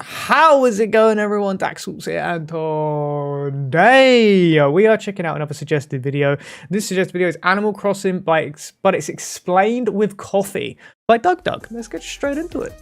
How is it going, everyone? Daxellz here, and today we are checking out another suggested video. This suggested video is Animal Crossing, but it's explained with coffee by Doug. Let's get straight into it.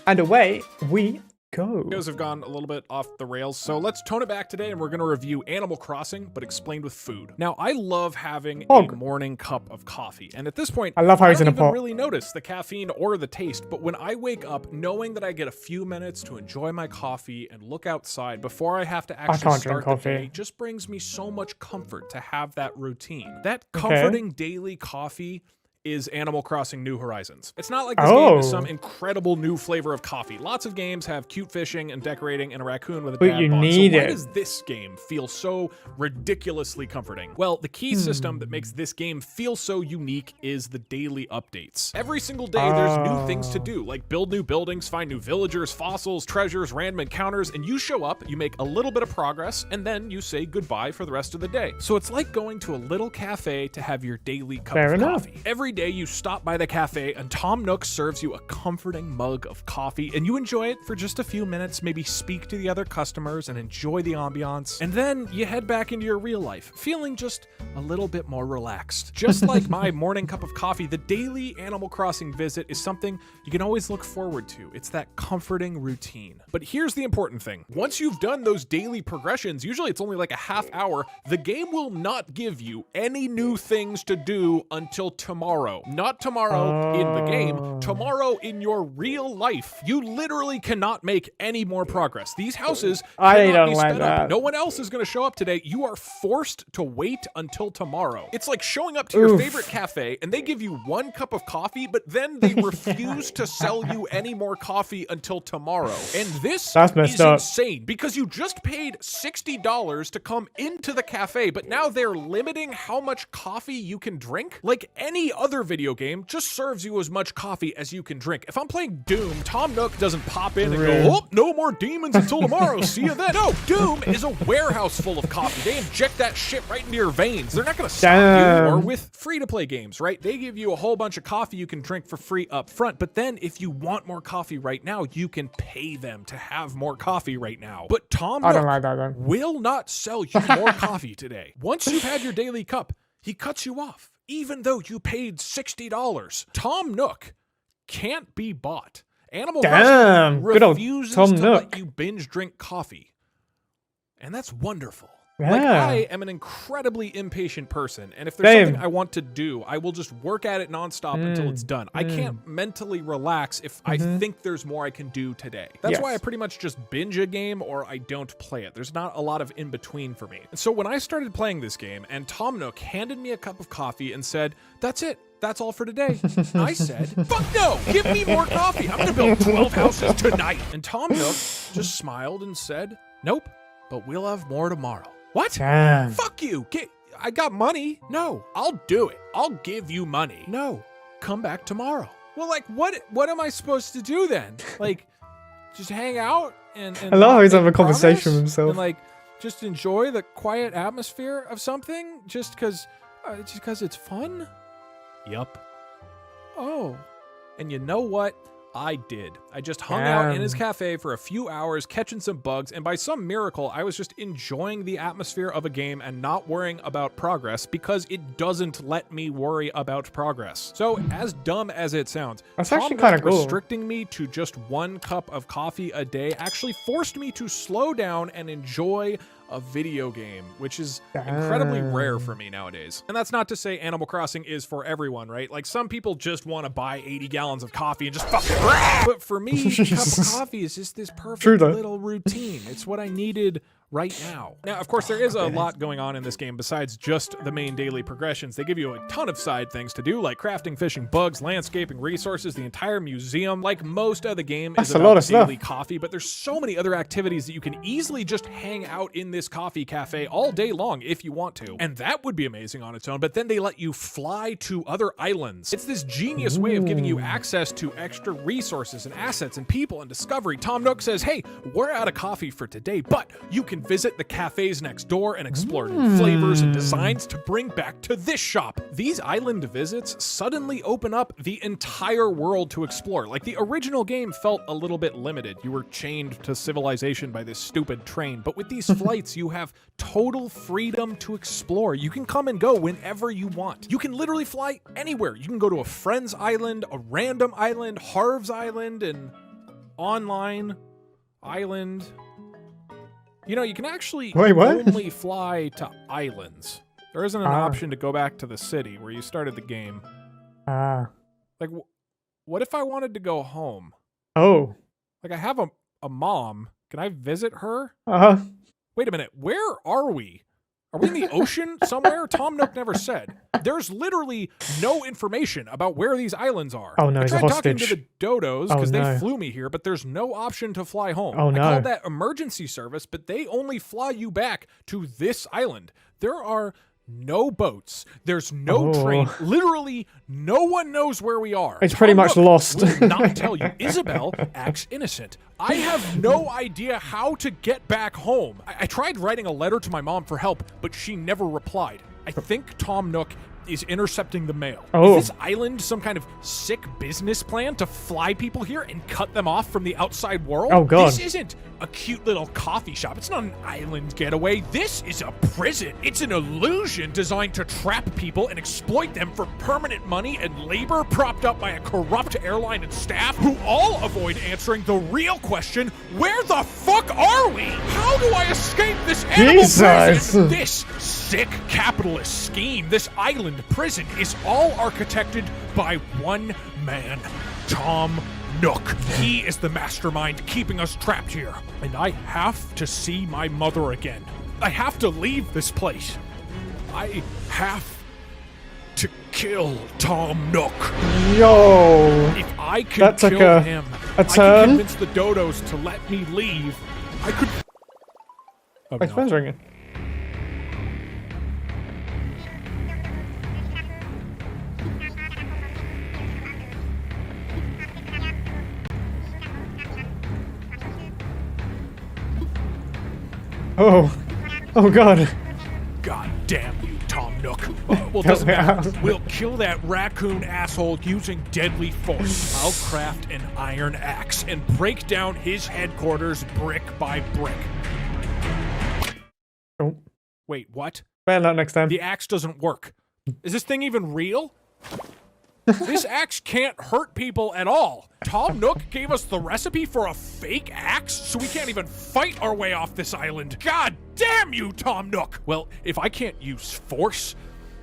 And away we go. Videos have gone a little bit off the rails, so let's tone it back today and we're going to review Animal Crossing, but explained with food. Now, I love having a morning cup of coffee, and at this point, I love how I he's in don't a even pot. really notice the caffeine or the taste, but when I wake up knowing that I get a few minutes to enjoy my coffee and look outside before I have to actually start the day just brings me so much comfort to have that routine. That comforting daily coffee is Animal Crossing New Horizons. It's not like this game is some incredible new flavor of coffee. Lots of games have cute fishing and decorating and a raccoon with a dad bod. So why does this game feel so ridiculously comforting? Well, the key system that makes this game feel so unique is the daily updates. Every single day there's new things to do, like build new buildings, find new villagers, fossils, treasures, random encounters, and you show up, you make a little bit of progress, and then you say goodbye for the rest of the day. So it's like going to a little cafe to have your daily cup of coffee. Every day you stop by the cafe and Tom Nook serves you a comforting mug of coffee and you enjoy it for just a few minutes, maybe speak to the other customers and enjoy the ambiance, and then you head back into your real life feeling just a little bit more relaxed. Just like my morning cup of coffee, the daily Animal Crossing visit is something you can always look forward to. It's that comforting routine. But here's the important thing. Once you've done those daily progressions, usually it's only like a half hour, the game will not give you any new things to do until tomorrow. Not tomorrow in the game, tomorrow in your real life. You literally cannot make any more progress. These houses cannot be sped up. No one else is going to show up today. You are forced to wait until tomorrow. It's like showing up to your favorite cafe and they give you one cup of coffee, but then they refuse to sell you any more coffee until tomorrow. And this is insane because you just paid $60 to come into the cafe, but now they're limiting how much coffee you can drink? Like any other video game just serves you as much coffee as you can drink. If I'm playing Doom, Tom Nook doesn't pop in and go, oh, no more demons until tomorrow, see you then. No, Doom is a warehouse full of coffee. They inject that shit right into your veins. They're not going to stop you. Or with free-to-play games, right? They give you a whole bunch of coffee you can drink for free up front, but then if you want more coffee right now, you can pay them to have more coffee right now. But Tom Nook will not sell you more coffee today. Once you've had your daily cup, he cuts you off. Even though you paid $60, Tom Nook can't be bought. Animal Crossing refuses to let you binge drink coffee. And that's wonderful. Like, I am an incredibly impatient person, and if there's something I want to do, I will just work at it nonstop until it's done. I can't mentally relax if I think there's more I can do today. That's why I pretty much just binge a game or I don't play it. There's not a lot of in-between for me. And so when I started playing this game and Tom Nook handed me a cup of coffee and said, that's it. That's all for today. I said, fuck no, give me more coffee. I'm gonna build 12 houses tonight. And Tom Nook just smiled and said, nope, but we'll have more tomorrow. What? Fuck you. I got money. No, I'll do it. I'll give you money. No, come back tomorrow. Well, like, what am I supposed to do then? Like, just hang out and I love how he's having a conversation with himself. And like, just enjoy the quiet atmosphere of something just because it's fun? Yup. Oh, and you know what? I did. I just hung out in his cafe for a few hours, catching some bugs, and by some miracle, I was just enjoying the atmosphere of a game and not worrying about progress because it doesn't let me worry about progress. So, as dumb as it sounds, that's actually kind of cool. Restricting me to just one cup of coffee a day actually forced me to slow down and enjoy a video game, which is incredibly rare for me nowadays. And that's not to say Animal Crossing is for everyone, right? Like, some people just want to buy 80 gallons of coffee and just fucking but for me, a cup of coffee is just this perfect little routine. It's what I needed right now. Now, of course, there is a lot going on in this game besides just the main daily progressions. They give you a ton of side things to do, like crafting, fishing, bugs, landscaping, resources, the entire museum. Like most of the game is about daily coffee, but there's so many other activities that you can easily just hang out in this coffee cafe all day long if you want to. And that would be amazing on its own, but then they let you fly to other islands. It's this genius way of giving you access to extra resources and assets and people and discovery. Tom Nook says, hey, we're out of coffee for today, but you can can visit the cafes next door and explore new flavors and designs to bring back to this shop. These island visits suddenly open up the entire world to explore. Like, the original game felt a little bit limited. You were chained to civilization by this stupid train, but with these flights, you have total freedom to explore. You can come and go whenever you want. You can literally fly anywhere. You can go to a friend's island, a random island, Harv's Island, and online island. You know, you can actually only fly to islands. There isn't an option to go back to the city where you started the game. Like, what if I wanted to go home? Oh. Like, I have a mom. Can I visit her? Wait a minute. Where are we? Are we in the ocean somewhere? Tom Nook never said. There's literally no information about where these islands are. Oh no, I he's a tried hostage. talking to the dodos because they flew me here, but there's no option to fly home. Oh no. I called that emergency service, but they only fly you back to this island. There are no boats. There's no train. Literally, no one knows where we are. It's pretty much lost. Will not tell you. Isabel acts innocent. I have no idea how to get back home. I tried writing a letter to my mom for help, but she never replied. I think Tom Nook is intercepting the mail. Is this island some kind of sick business plan to fly people here and cut them off from the outside world? Oh god. This isn't a cute little coffee shop. It's not an island getaway. This is a prison. It's an illusion designed to trap people and exploit them for permanent money and labor, propped up by a corrupt airline and staff who all avoid answering the real question, where the fuck are we? How do I escape this animal prison? This sick capitalist scheme, this island prison, is all architected by one man, Tom Nook. He is the mastermind keeping us trapped here. And I have to see my mother again. I have to leave this place. I have to kill Tom Nook. Yo. If I can kill him, I can convince the dodos to let me leave. I could... Oh, my phone's ringing. Oh god. God damn you, Tom Nook. Well, doesn't matter. We'll kill that raccoon asshole using deadly force. I'll craft an iron axe and break down his headquarters brick by brick. Oh. Wait, what? Better luck next time. The axe doesn't work. Is this thing even real? This axe can't hurt people at all. Tom Nook gave us the recipe for a fake axe, so we can't even fight our way off this island. God damn you, Tom Nook! Well, if I can't use force,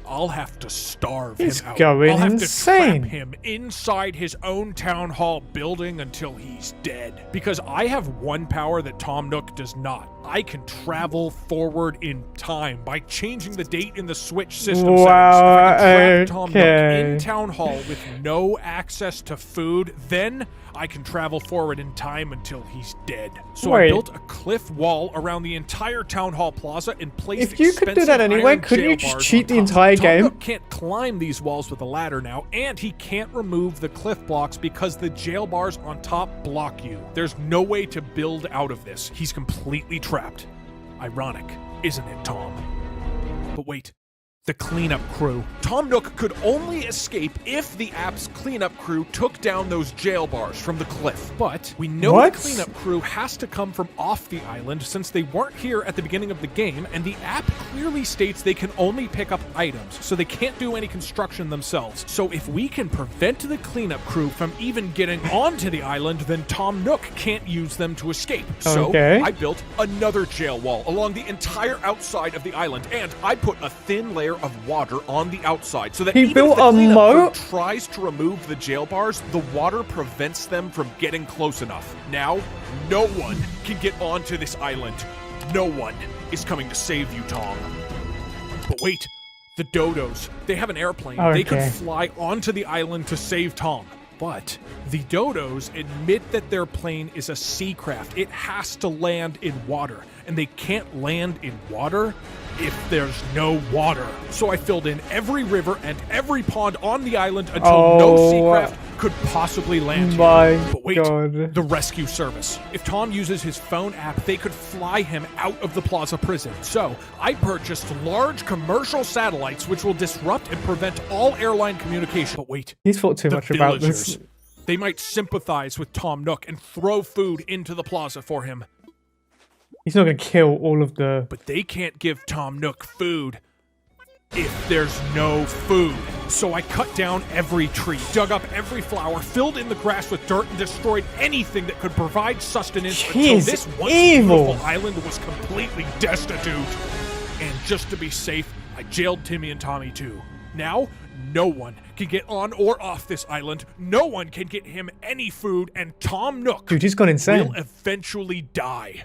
I'll have to starve him out. Going I'll have insane. to trap him inside his own town hall building until he's dead. Because I have one power that Tom Nook does not. I can travel forward in time by changing the date in the Switch system settings. If I can trap Tom Nook in town hall with no access to food, then I can travel forward in time until he's dead. So I built a cliff wall around the entire town hall plaza and placed If you could do that anyway, couldn't you just cheat the entire game? Tom Nook can't climb these walls with a ladder now, and he can't remove the cliff blocks because the jail bars on top block you. There's no way to build out of this. He's completely trapped. Ironic, isn't it, Tom? But wait. The cleanup crew. Tom Nook could only escape if the app's cleanup crew took down those jail bars from the cliff. But we know the cleanup crew has to come from off the island since they weren't here at the beginning of the game, and the app clearly states they can only pick up items, so they can't do any construction themselves. So if we can prevent the cleanup crew from even getting onto the island, then Tom Nook can't use them to escape. So I built another jail wall along the entire outside of the island, and I put a thin layer of water on the outside so that he built a moat. Tries to remove the jail bars, the water prevents them from getting close enough. Now, no one can get onto this island. No one is coming to save you, Tom. But wait, the dodos, they have an airplane. They could fly onto the island to save Tom. But the dodos admit that their plane is a sea craft. It has to land in water, and they can't land in water if there's no water. So I filled in every river and every pond on the island until no sea craft could possibly land here. But wait, the rescue service. If Tom uses his phone app, they could fly him out of the Plaza prison. So I purchased large commercial satellites which will disrupt and prevent all airline communication. But wait, he's thought too much about this. They might sympathize with Tom Nook and throw food into the Plaza for him. He's not going to kill all of the... But they can't give Tom Nook food if there's no food. So I cut down every tree, dug up every flower, filled in the grass with dirt, and destroyed anything that could provide sustenance until this once beautiful island was completely destitute. And just to be safe, I jailed Timmy and Tommy too. Now, no one can get on or off this island. No one can get him any food, and Tom Nook, dude, he's gone insane, will eventually die.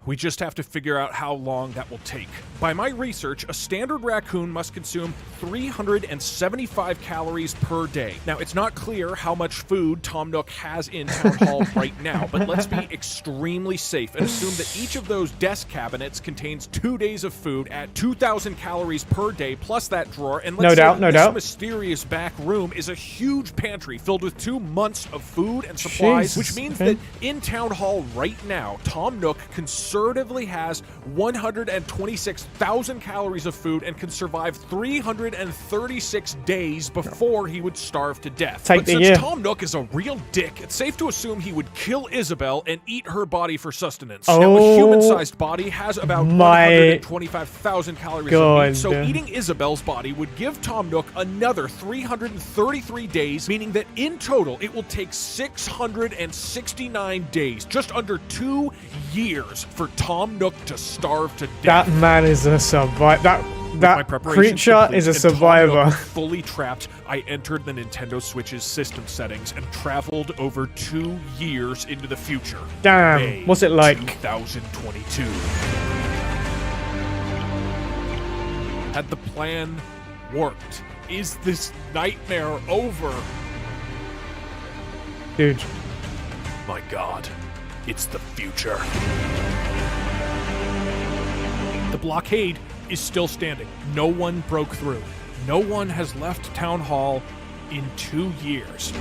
We just have to figure out how long that will take. By my research, a standard raccoon must consume 375 calories per day. Now, it's not clear how much food Tom Nook has in Town Hall right now, but let's be extremely safe and assume that each of those desk cabinets contains 2 days of food at 2,000 calories per day, plus that drawer. And let's say this mysterious back room is a huge pantry filled with 2 months of food and supplies, which means that in Town Hall right now, Tom Nook conservatively has 126,000 calories of food and can survive 336 days before he would starve to death. But since Tom Nook is a real dick, it's safe to assume he would kill Isabel and eat her body for sustenance. Now, a human-sized body has about 125,000 calories of meat, so eating Isabel's body would give Tom Nook another 333 days, meaning that in total it will take 669 days, just under 2 years, for Tom Nook to starve to death. That man is a survivor. That creature is a survivor. Fully trapped, I entered the Nintendo Switch's system settings and traveled over 2 years into the future. Damn, May what's it like? 2022. Had the plan worked? Is this nightmare over? Dude. My God, it's the future. The blockade is still standing. No one broke through. No one has left Town Hall in 2 years.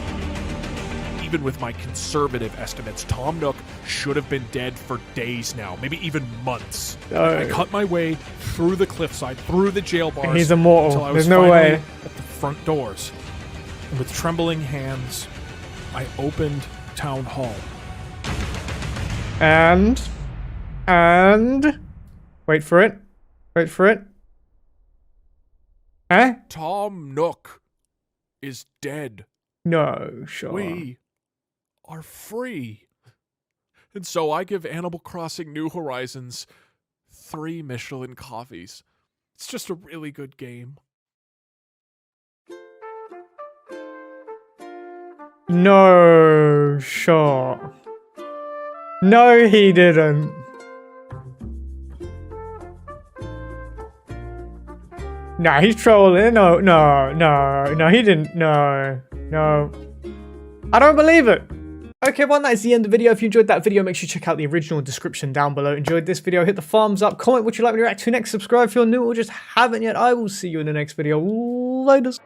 Even with my conservative estimates, Tom Nook should have been dead for days now, maybe even months. I cut my way through the cliffside, through the jail bars. He's immortal. There's no way. At the front doors. And with trembling hands, I opened Town Hall. And wait for it. Wait for it. Eh? Tom Nook is dead. No, sure. We are free. And so I give Animal Crossing New Horizons 3 Michelin coffees. It's just a really good game. No, sure. No, he didn't. Nah, he's trolling. No, he didn't. No. I don't believe it. Okay, everyone, that is the end of the video. If you enjoyed that video, make sure you check out the original description down below. Enjoyed this video, hit the thumbs up, comment what you'd like me to react to next, subscribe if you're new or just haven't yet. I will see you in the next video. Laters.